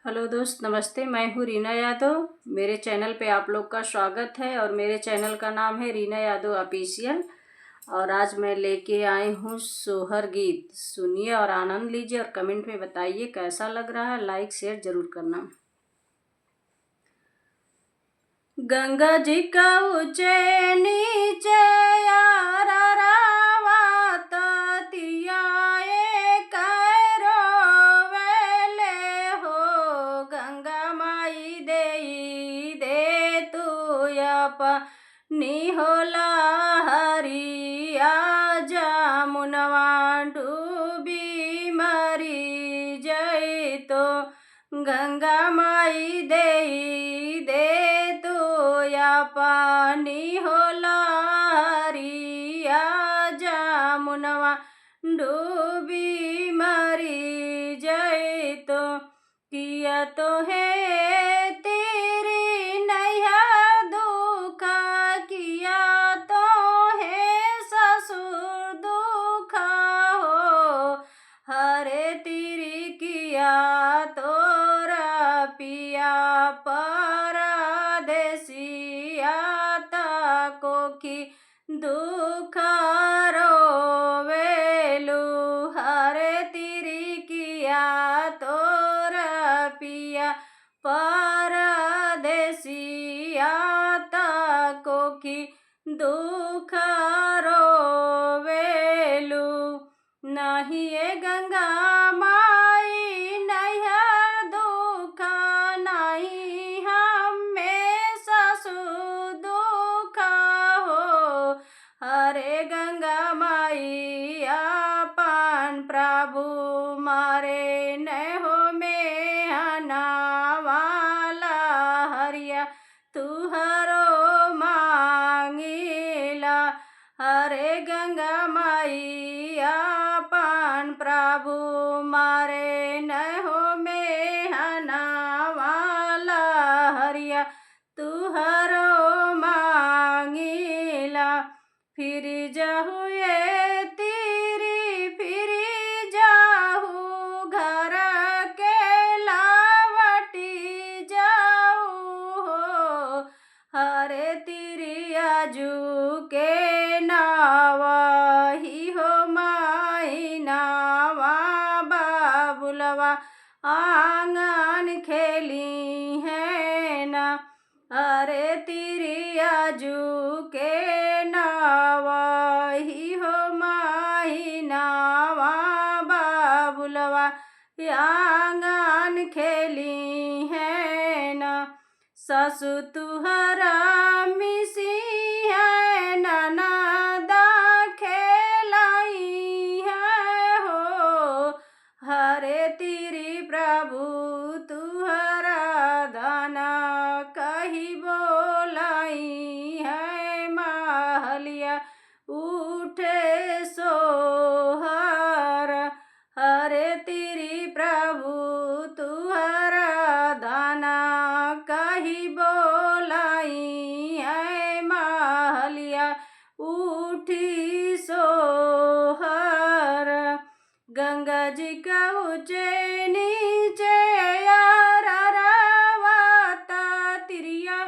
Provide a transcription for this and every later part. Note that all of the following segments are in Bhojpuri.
हेलो दोस्त, नमस्ते। मैं हूँ रीना यादव। मेरे चैनल पे आप लोग का स्वागत है और मेरे चैनल का नाम है रीना यादव ऑफिशियल। और आज मैं लेके आई हूँ सोहर गीत। सुनिए और आनंद लीजिए और कमेंट में बताइए कैसा लग रहा है। लाइक शेयर जरूर करना। गंगा जी का ऊंचे नीचे यारा रावत तियाए कैरो वेले हो। गंगा माई दे तू अपनी होला हरिया जमुनवा डूबी मरी जई तो। गंगा माई दे तू पानी होला हरिया जमुनवा डूबी मरी जय तो। किया तो है तेरी नैया दुखा, किया तो है ससुर दुखा हो। हरे तेरी किया तोरा पिया परदेसिया कोखी दुख रोवेलु। हरे तेरी किया तोरा पिया परदेसिया कोखी दुख रोवेलु। नहीं ये गंगा माई नैहर दुखा, नहीं हमें ससुर दुखा हो। हरे गंगा माई अपन प्रभु मारे न हो में वाला हरिया तुहरो मांगिला। हरे गंगा माई अपन प्रभु मारे न हो में वाला हरिया तुहरो मांगिला। फिर जाहु ये तेरी फिर जाहु घर के लावटी जाऊ हो। हरे तेरी आजू के नावा ही हो माई नावा बाबुलवा आंगन खेली है ना। अरे तेरी आजू के नावा ही हो माही नावा बाबुलवा आंगन खेली है ना। ससु तुहरा मिसी है ननदा खेलाई है हो। हरे तेरी प्रभु तुहरा दाना कही बोलाई है। महलिया उठे सोहर। हरे तेरी प्रभु तुहरा दाना कही बोलाई है। महलिया उठी सोहर। गंगा जी का ऊंचे नीचे यारा रावता तिरिया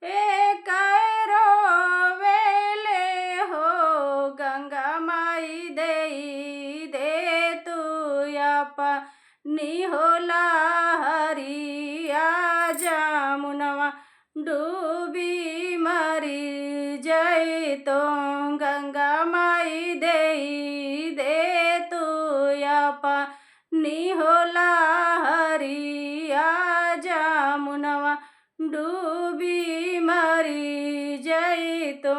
एक वेले हो। गंगा माई दे तू अपनी होला हरिया जमुनवा डूबी मरी जई तो। गंगा माई दे तू अपनी होला हरिया जमुनवा डूबी मरी जई तो।